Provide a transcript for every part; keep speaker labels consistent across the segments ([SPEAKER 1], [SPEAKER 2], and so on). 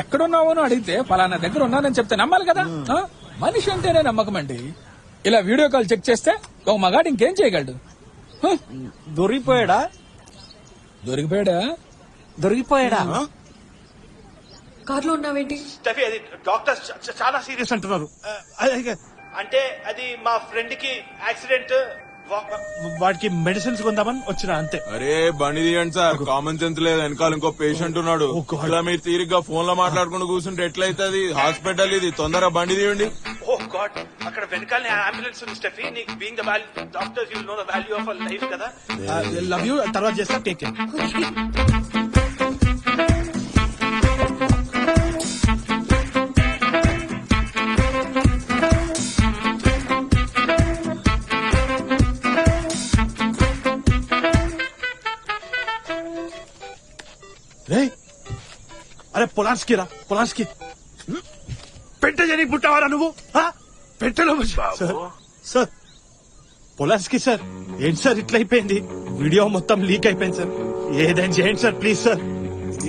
[SPEAKER 1] ఎక్కడున్నావో అని అడిగితే పలానా దగ్గర ఉన్నానని చెప్తే నమ్మాలి కదా. మనిషి అంటేనే నమ్మకం అండి. ఇలా వీడియో కాల్ చెక్ చేస్తే ఒక మగాడు ఇంకేం చేయగలడు?
[SPEAKER 2] దొరికిపోయాడా?
[SPEAKER 3] కార్లో ఉన్నావేంటి?
[SPEAKER 4] అది డాక్టర్స్ చాలా సీరియస్ అంటున్నారు. అంటే అది మా ఫ్రెండ్ కి యాక్సిడెంట్, వాడికి మెడిసిన్స్ కొందామని వచ్చిన అంతే.
[SPEAKER 5] అరే బండి తీయండి సార్, కామన్ సెన్స్ లేదు. వెనకాల ఇంకో పేషెంట్ ఉన్నాడు. ఇలా మీరు తీరిగ్గా ఫోన్ లో మాట్లాడుకుంటూ కూర్చుంటే ఎట్లయితుంది? హాస్పిటల్ ఇది, తొందరగా బండి తీయండి.
[SPEAKER 4] ఓ గాడ్, అక్కడ వెనకాల అంబులెన్స్ ఉంది స్టెఫీ. నీకు being the value doctor, you know the value of life కదా. లవ్ యూ, తర్వాత చేస్తా. Take care. అరే పొలాన్స్కి రా, పొలాన్స్కి. పెట్ట జని పుట్టావారా నువ్వు? పెట్టలో సార్, పొలాన్స్కి సార్. ఏంటి సార్ ఇట్లా అయిపోయింది? వీడియో మొత్తం లీక్ అయిపోయింది సార్. ఏదైనా చేయండి సార్ ప్లీజ్ సార్.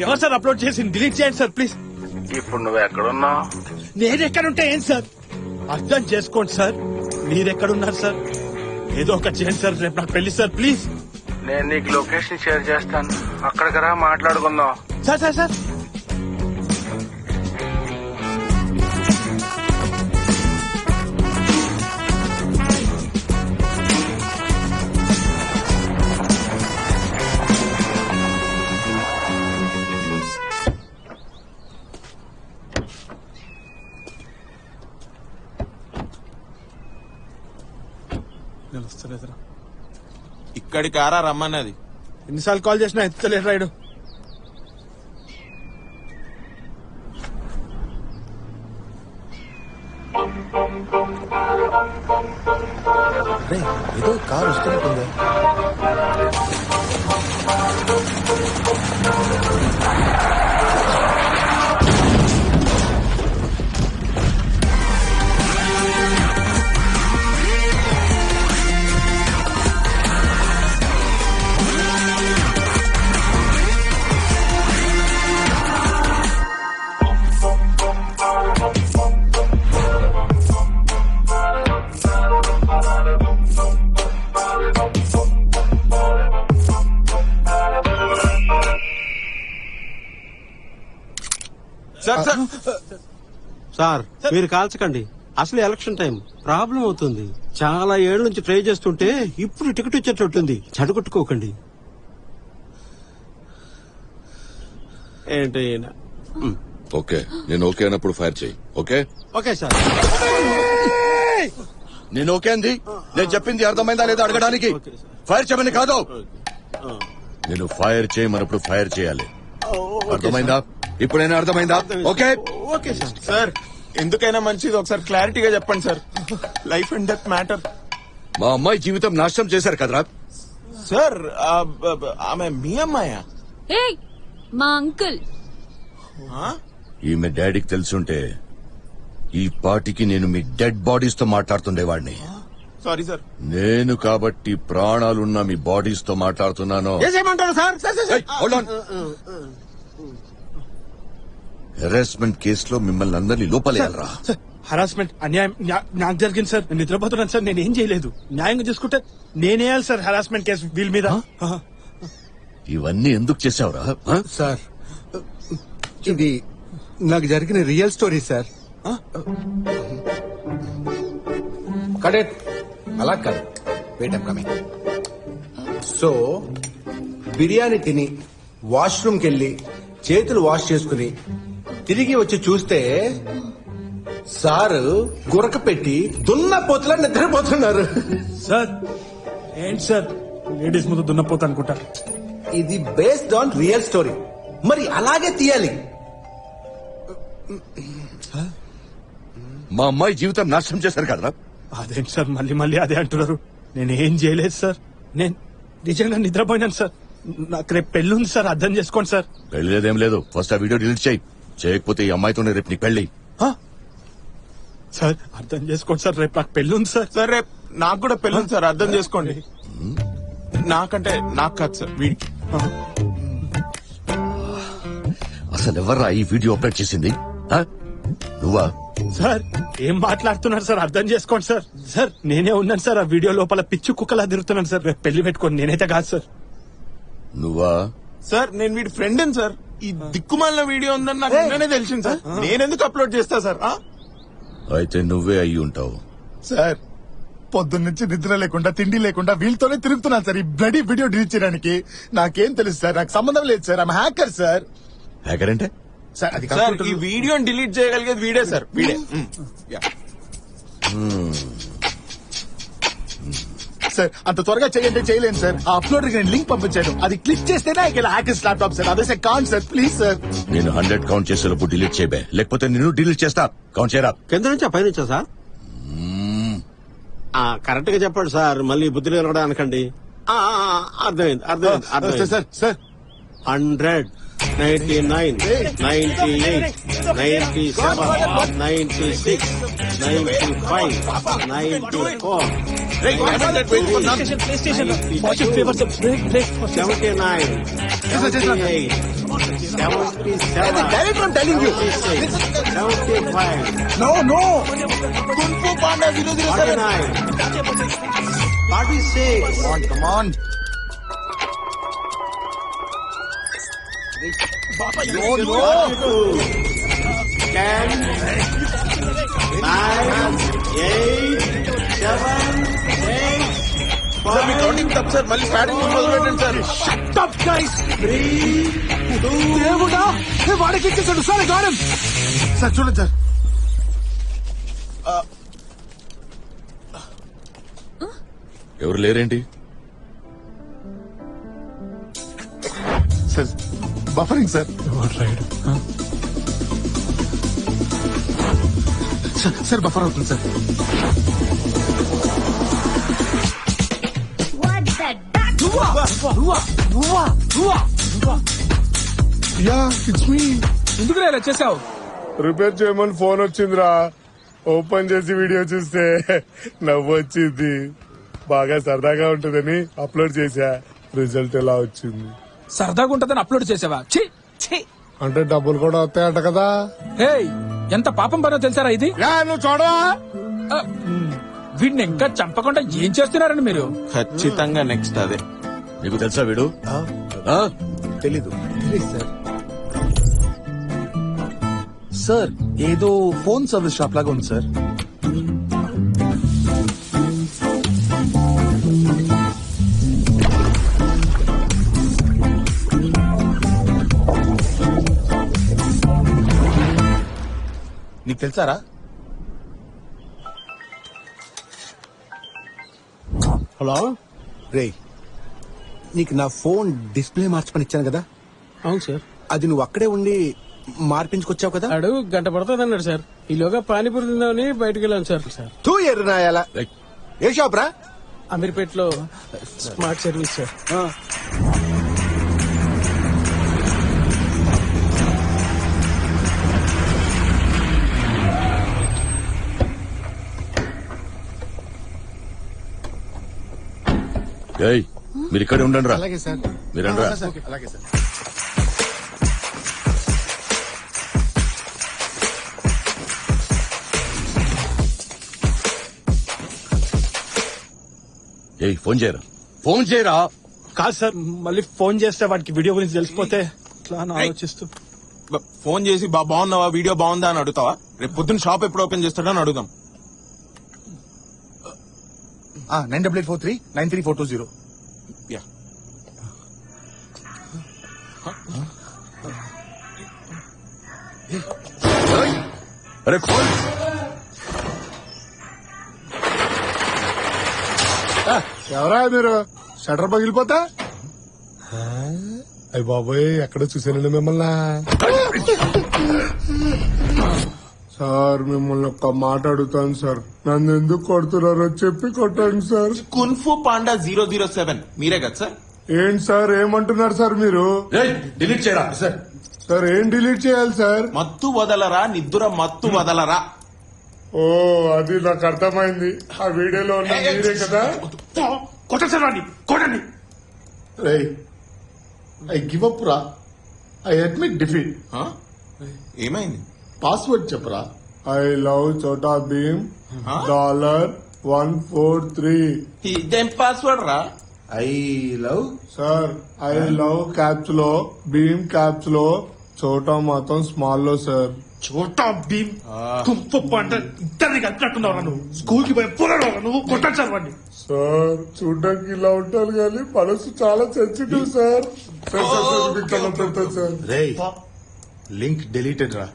[SPEAKER 4] ఎవరు సార్ అప్లోడ్ చేసి డిలీట్ చేయండి సార్ ప్లీజ్.
[SPEAKER 6] ఇప్పుడు నువ్వు ఎక్కడున్నావు?
[SPEAKER 4] నేనెక్కడుంటే ఏం సార్? అర్థం చేసుకోండి సార్. మీరెక్కడున్నారు సార్? ఏదో ఒకటి చేయండి సార్. రేపు నాకు పెళ్లి సార్ ప్లీజ్.
[SPEAKER 6] నేను నీకు లొకేషన్ షేర్ చేస్తాను, అక్కడికి రా, మాట్లాడుకుందాం.
[SPEAKER 4] సార్ సార్ సార్ నేను వస్తలేదురా.
[SPEAKER 5] ఇక్కడికి ఆరా రమ్మన్నది.
[SPEAKER 4] ఎన్నిసార్లు కాల్ చేసినా ఎత్తలేరు రాయుడు.
[SPEAKER 2] ఏదో కారు వస్తున్నట్టుందా?
[SPEAKER 7] సార్ మీరు కాల్చకండి, అసలు ఎలక్షన్ టైం ప్రాబ్లం అవుతుంది. చాలా ఏళ్ల నుంచి ట్రై చేస్తుంటే ఇప్పుడు టికెట్ వచ్చేటట్టుంది. చెడగొట్టుకోకండి. ఏంటి
[SPEAKER 8] ఓకే, నేను ఓకే అన్నప్పుడు ఫైర్ చేయి. Okay
[SPEAKER 7] okay sir.
[SPEAKER 8] నేను ఓకే అంది. నేను చెప్పింది అర్థమైందా లేదా అడగడానికి. ఫైర్ చేయమని కాదు, నేను ఫైర్ చేయమన్నప్పుడు ఫైర్ చేయాలి. అర్థమైందా? ఇప్పుడైనా అర్థమైందా? Okay
[SPEAKER 7] okay sir.
[SPEAKER 5] సార్ ఎందుకైనా మంచిది ఒకసారి క్లారిటీగా చెప్పండి sir. Life and death matter.
[SPEAKER 8] మా అమ్మాయి జీవితం నాశనం చేశారు కదరా.
[SPEAKER 5] సార్ ఆమె మీ అమ్మాయా?
[SPEAKER 3] మా అంకుల్.
[SPEAKER 8] ఈమె డాడీకి తెలుసుంటే ఈ పార్టీకి నేను మీ డెడ్ బాడీస్ తో మాట్లాడుతుండేవాడిని.
[SPEAKER 5] Sorry sir.
[SPEAKER 8] నేను కాబట్టి ప్రాణాలున్న మీ బాడీస్ తో మాట్లాడుతున్నాను. హెరాస్మెంట్ కేసులో మిమ్మల్ని అందరినీ లోపలేయాలరా.
[SPEAKER 4] హరాస్మెంట్ అన్యాయం నాకు జరిగింది సార్. నేను నిద్రపోతున్నాను సార్. నేనేం చేయలేదు. న్యాయంగా చూసుకుంటే నేనేయాలి సార్ హరాస్మెంట్ కేసు వీళ్ళ మీద.
[SPEAKER 8] ఇవన్నీ ఎందుకు చేసావురా?
[SPEAKER 2] సార్ ఇది నాకు జరిగిన రియల్ స్టోరీ సార్. కడెట్ అలా కాదు, wait I'm coming. So biryani తిని వాష్రూమ్కి వెళ్ళి చేతులు వాష్ చేసుకుని తిరిగి వచ్చి చూస్తే సారు గురక పెట్టి దున్నపోతులా నిద్రపోతున్నారు.
[SPEAKER 4] సార్ ఏంటి సార్ లేడీస్ ముందు దున్నపోతా అనుకుంటా.
[SPEAKER 2] ఇది బేస్డ్ ఆన్ రియల్ స్టోరీ, మరి అలాగే తీయాలి.
[SPEAKER 8] మా అమ్మాయి జీవితం నాశనం చేశారు కదరా.
[SPEAKER 4] అదేంటి సార్ మళ్ళీ మళ్ళీ అదే అంటున్నారు. నేనేం చేయలేదు సార్. నేను నిజంగా నిద్రపోయినాను సార్. నాకు రేపు పెళ్లి ఉంది సార్. అర్థం చేసుకోండి సార్.
[SPEAKER 8] పెళ్లి లేదేం లేదు. ఫస్ట్ ఆ వీడియో డిలీట్ చేయి. చేయకపోతే ఈ అమ్మాయితోనే రేపు నీకు పెళ్లి.
[SPEAKER 4] సార్ అర్థం చేసుకోండి సార్. రేపు నాకు పెళ్లి ఉంది సార్.
[SPEAKER 5] సార్ రేపు నాకు కూడా పెళ్ళి ఉంది సార్, అర్థం చేసుకోండి. నాకంటే నాకు కాదు సార్, వీడికి.
[SPEAKER 8] అసలు ఎవర్రా ఈ వీడియో అప్లోడ్ చేసింది ఆ? నువ్వా?
[SPEAKER 4] సార్ ఏం మాట్లాడుతున్నారు సార్ అర్థం చేసుకోండి సార్. సార్ నేనే ఉన్నాను సార్ ఆ వీడియో లోపల పిచ్చి కుక్కలా తిరుగుతున్నాను సార్. రేపు పెళ్లి పెట్టుకోండి, నేనైతే కాదు సార్.
[SPEAKER 8] నువ్వా?
[SPEAKER 5] సార్ నేను వీడి ఫ్రెండ్ అని సార్. ఈ దిక్కుమాలిన వీడియో ఉందని నాకు నిన్ననే తెలిసింది సార్. నేనెందుకు అప్లోడ్ చేస్తా సార్?
[SPEAKER 8] అయితే నువ్వే అయ్యి ఉంటావు.
[SPEAKER 9] సార్ పొద్దున్నుంచి నిద్ర లేకుండా తిండి లేకుండా వీళ్ళతోనే తిరుగుతున్నాను సార్ ఈ బ్లడీ వీడియో డిలీట్ చేయడానికి. నాకేం తెలుసు సార్, నాకు సంబంధం లేదు sir. I'm hacker sir.
[SPEAKER 8] Hacker అంటే?
[SPEAKER 9] సార్ అది
[SPEAKER 5] సార్
[SPEAKER 9] కంప్యూటర్
[SPEAKER 5] ఈ వీడియోని డిలీట్ చేయగలిగేది వీడే సార్, వీడే.
[SPEAKER 9] సార్ అంత త్వరగా చేయండి చేయలేను సార్. ఆ అప్లోడ్ నేను లింక్ పంపించాను, అది క్లిక్ చేస్తేనే ఇలా హ్యాకర్స్ ల్యాప్టాప్ సార్. అదే సార్ కాన్ సార్, ప్లీజ్ సార్.
[SPEAKER 8] నేను 100 కౌంట్ చేసేలోపు డిలీట్ చేయబే, లేకపోతే నేను డిలీట్ చేస్తా. కౌంట్ చేయరా?
[SPEAKER 7] కింద నుంచా పై నుంచా సార్? కరెక్ట్ గా చెప్పండి సార్, మళ్ళీ బుద్ధి అనకండి. అర్థమైంది అర్థమైంది అర్థమైంది.
[SPEAKER 9] Sir sir
[SPEAKER 7] 100, 99, 98, 97, 96, 95, 94, 79, 78,
[SPEAKER 9] director I'm telling you.
[SPEAKER 7] 75,
[SPEAKER 9] no no
[SPEAKER 7] 49, 46.
[SPEAKER 9] Come on. No, no.
[SPEAKER 7] 10, 9, 8, 7, 8,
[SPEAKER 5] sir మీ కౌంటింగ్ తప్పు సార్. మళ్ళీ ప్యాడింగ్ మొదలు పెట్టండి సార్.
[SPEAKER 9] Stop, guys. 3, 2. దేవుడా, వాడికి ఇచ్చేసాడు సార్. గానం సార్, చూడండి సార్.
[SPEAKER 8] ఎవరు లేరేంటి?
[SPEAKER 9] Sir buffering sir. Sir buffer అవుతుంది సార్. Yeah it's me.
[SPEAKER 1] ఎందుకు ఇలా చేసావు?
[SPEAKER 10] రిపేర్ చేయమని ఫోన్ వచ్చిందిరా. ఓపెన్ చేసి వీడియో చూస్తే నవ్వు వచ్చింది. బాగా సరదాగా ఉంటుందని అప్లోడ్ చేశా. రిజల్ట్ ఎలా వచ్చింది?
[SPEAKER 1] సరదాగా ఉంటదని అప్లోడ్ చేసావా? ఛీ ఛీ.
[SPEAKER 10] అంటే డబ్బులు కూడా వస్తాయంట కదా.
[SPEAKER 1] ఏయ్, ఎంత పాపం పనో తెలుసారా ఇది?
[SPEAKER 10] నువ్వు చూడవా?
[SPEAKER 1] ఆ, వీడిని ఇంకా చంపకుండా ఏం చేస్తున్నారండి మీరు?
[SPEAKER 5] ఖచ్చితంగా నెక్స్ట్ అదే.
[SPEAKER 8] నీకు తెలుసా వీడు? ఆ?
[SPEAKER 9] తెలీదు సార్. సార్ ఏదో ఫోన్ సర్వీస్ షాప్ లాగా ఉంది సార్. నీకు తెలుసారా?
[SPEAKER 7] హలో,
[SPEAKER 2] రే నీకు నా ఫోన్ డిస్ప్లే మార్చుకొని ఇచ్చాను కదా,
[SPEAKER 7] అవును సార్.
[SPEAKER 2] అది నువ్వు అక్కడే ఉండి మార్పించుకొచ్చావు కదా.
[SPEAKER 7] అడుగు గంట పడుతుంది అన్నాడు సార్. ఈలోగా పానీపూరి తిందామని బయటకు వెళ్ళాను సార్.
[SPEAKER 2] తూ ఎర్రనాయాల.
[SPEAKER 8] ఏయ్,
[SPEAKER 2] ఏ షాప్ రా?
[SPEAKER 7] అమీర్పేటలో స్మార్ట్ సర్వీస్ సార్.
[SPEAKER 8] ఏయ్, మీరు ఇక్కడే ఉండండి రా.
[SPEAKER 9] అలాగే సార్.
[SPEAKER 8] మీరండి రా.
[SPEAKER 9] అలాగే సార్.
[SPEAKER 8] ఏయ్, ఫోన్ చేయరా, ఫోన్ చేయరా.
[SPEAKER 4] కాదు సార్, మళ్ళీ ఫోన్ చేస్తే వాడికి వీడియో గురించి తెలిసిపోతే ఇట్లా అని ఆలోచిస్తూ.
[SPEAKER 5] ఫోన్ చేసి బాగున్నావా, వీడియో బాగుందా అని అడుగుతావా? రేపు పొద్దున్న షాప్ ఎప్పుడు ఓపెన్ చేస్తాడని అడుగుదాం.
[SPEAKER 9] 9843 93420.
[SPEAKER 5] యా.
[SPEAKER 8] అరే ఫోన్.
[SPEAKER 10] ఎవరా మీరు? షటర్ పగిలిపోతా? అయ్య బాబోయ్, ఎక్కడ చూసానండి మిమ్మల్ని. సార్ మిమ్మల్ని ఒక్క మాట అడుగుతాను సార్, నన్ను ఎందుకు కొడుతున్నారో చెప్పి కొట్టండి సార్.
[SPEAKER 5] కున్ఫు పాండా 007 మీరే కదా సార్?
[SPEAKER 10] ఏంటి సార్ ఏమంటున్నారు సార్ మీరు?
[SPEAKER 8] ఏయ్, డిలీట్ చేయరా. సార్
[SPEAKER 10] సార్ ఏం డిలీట్ చేయాలి సార్?
[SPEAKER 5] మత్తు వదలరా, నిద్ర మత్తు వదలరా.
[SPEAKER 10] ఓ అది నాకు అర్థమైంది. ఆ వీడియోలో ఉన్న మీరే కదా.
[SPEAKER 9] కొట్టండి సార్ వాడిని, కొట్టండి.
[SPEAKER 10] ఐ గివ్ అప్ రా.
[SPEAKER 9] I admit defeat.
[SPEAKER 5] ఆ? ఏమైంది?
[SPEAKER 9] పాస్వర్డ్ చెప్పరా. I love Chhota Bheem $143.
[SPEAKER 5] ఇదేం పాస్వర్డ్ రా?
[SPEAKER 2] I love
[SPEAKER 9] sir I love caps లో భీమ్ క్యాప్స్ లో చోటా మాత్రం స్మాల్ లో సార్.
[SPEAKER 4] చోటా భీమ్ తుంపు అంటే ఇద్దరిని కలిపినట్టున్నావు నువ్వు. స్కూల్ కి పోయి పోరాడు నువ్వు కొట్టాడు వాడిని.
[SPEAKER 9] సార్ చూడడానికి ఇలా ఉంటారు కానీ మనసు చాలా సెన్సిటివ్ సార్. సార్
[SPEAKER 2] రే లింక్ డిలీటెడ్ రా.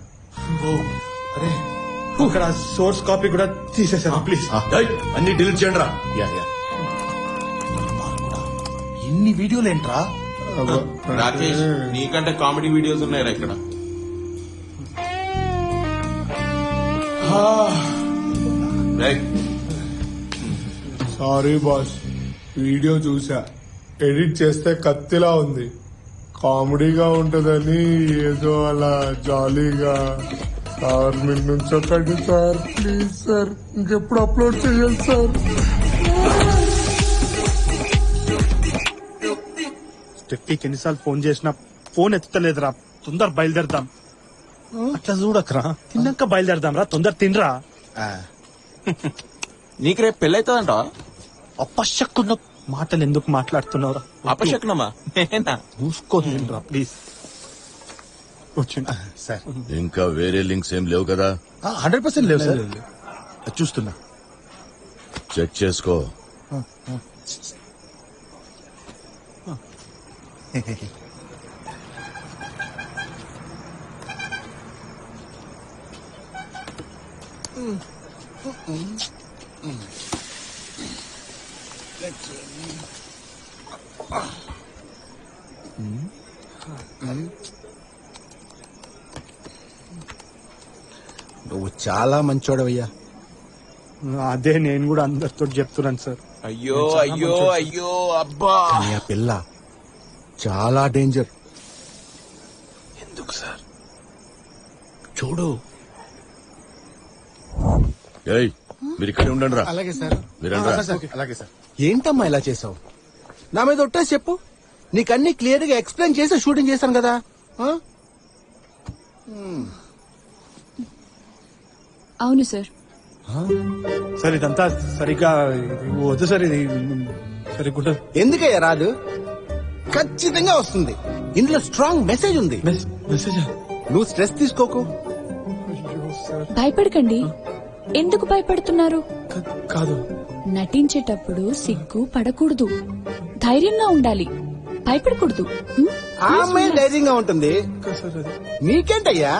[SPEAKER 4] అక్కడ సోర్స్ కాపీ కూడా తీసేసాను ప్లీజ్.
[SPEAKER 8] అన్ని డిలీట్ చేయండి రా.
[SPEAKER 2] ఇన్ని వీడియోలు ఏంట్రా?
[SPEAKER 5] రాకేష్ నీకంటే కామెడీ వీడియోస్ ఉన్నాయా ఇక్కడ? రైట్.
[SPEAKER 9] సారీ బాస్, వీడియో చూసా, ఎడిట్ చేస్తే కత్తిలా ఉంది. కామెడీగా ఉంటదని ఏదో అలా జాలీగా. సార్ మీరు నుంచొకండి సార్, ప్లీజ్ సార్, ఇంకెప్పుడు అప్లోడ్ చేయాలి సార్.
[SPEAKER 4] స్టెఫీకి ఎన్నిసార్లు ఫోన్ చేసినా ఫోన్ ఎత్తుతలేదురా. తొందర బయలుదేరదాం. అట్లా చూడకరా, తిన్నాక బయలుదేరదాం రా. తొందర తినరా.
[SPEAKER 5] నీకు రేపు పెళ్ళైతుందంట.
[SPEAKER 4] అపశక్కున్న మాటలు ఎందుకు మాట్లాడుతున్నావురా?
[SPEAKER 5] అపశకునమా? నేనా?
[SPEAKER 4] చూసుకోరా ప్లీజ్. వచ్చింది
[SPEAKER 2] సార్
[SPEAKER 8] ఇంకా వేరే లింక్స్ ఏం లేవు కదా?
[SPEAKER 2] 100% లేవు సార్. చూస్తున్నా.
[SPEAKER 8] చెక్ చేసుకో.
[SPEAKER 2] నువ్వు చాలా మంచోడవయ్యా.
[SPEAKER 4] అదే నేను కూడా అందరితో చెప్తున్నాను సార్.
[SPEAKER 5] అయ్యో అయ్యో అయ్యో అబ్బా.
[SPEAKER 2] కానీ ఆ పిల్ల చాలా డేంజర్.
[SPEAKER 5] ఎందుకు సార్?
[SPEAKER 2] చూడు.
[SPEAKER 8] ఏయ్ మీరు ఇక్కడ ఉండండి రా.
[SPEAKER 2] అలాగే సార్.
[SPEAKER 8] మీరండి రా.
[SPEAKER 2] అలాగే సార్. ఏంటమ్మా ఇలా చేసావు? నా మీద ఒట్టేసి చెప్పు. నీకన్నీ క్లియర్ గా ఎక్స్ప్లెయిన్ చేసి షూటింగ్ చేశాను కదా.
[SPEAKER 3] అవును సార్.
[SPEAKER 4] సార్ ఇదంతా సరిగ్గా వద్దు సార్. ఇది సరిగ్గా
[SPEAKER 2] ఎందుకయ్యా రాదు? ఖచ్చితంగా వస్తుంది. ఇందులో స్ట్రాంగ్ మెసేజ్ ఉంది.
[SPEAKER 4] మెసేజ్
[SPEAKER 2] నువ్వు స్ట్రెస్ తీసుకోకు.
[SPEAKER 3] భయపడకండి. ఎందుకు భయపడుతున్నారు?
[SPEAKER 4] కాదు.
[SPEAKER 3] నటించేటప్పుడు సిగ్గు పడకూడదు, ధైర్యంగా ఉండాలి, భయపడకూడదు.
[SPEAKER 2] ఆ అమ్మాయి ధైర్యంగా ఉంటుంది. నీకేంటయ్యా?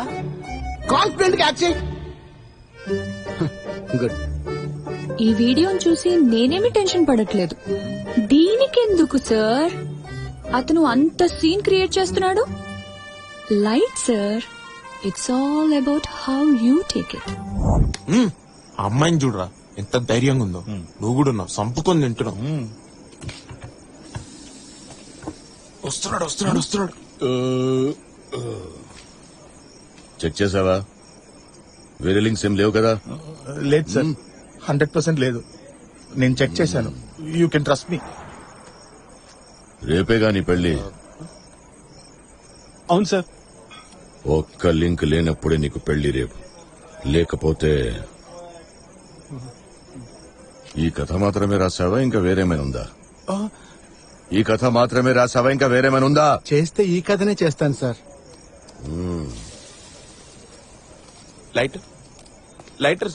[SPEAKER 2] కాన్ఫిడెంట్ గా యాక్ట్ చేయి. గుడ్.
[SPEAKER 3] ఈ వీడియోని చూసి నేనేమి టెన్షన్ పడట్లేదు. దీనికెందుకు సార్? అతను అంత సీన్ క్రియేట్ చేస్తున్నాడు. Light sir. It's all about how you take it.
[SPEAKER 5] అమ్మాయిని చూడరా ఎంత ధైర్యంగా ఉందో. నువ్వు కూడా ఉన్నావు, సంపుకొని తింటున్నావు. వస్తున్నాడు వస్తున్నాడు వస్తున్నాడు.
[SPEAKER 8] చెక్ చేసావా? వేరే లింక్స్ ఏం లేవు కదా?
[SPEAKER 9] లేదు సార్, 100% లేదు. నేను చెక్ చేశాను. You can trust me.
[SPEAKER 8] రేపేగా నీ పెళ్లి.
[SPEAKER 4] అవును సార్.
[SPEAKER 8] ఒక్క లింక్ లేనప్పుడే నీకు పెళ్లి రేపు. లేకపోతే ఈ కథ మాత్రమే రాసావా ఇంకా వేరేమైనా ఉందా? ఈ కథ మాత్రమే రాసావా ఇంకా వేరేమైనా ఉందా?
[SPEAKER 2] చేస్తే ఈ కథనే చేస్తాను సార్.
[SPEAKER 5] Lighter lighter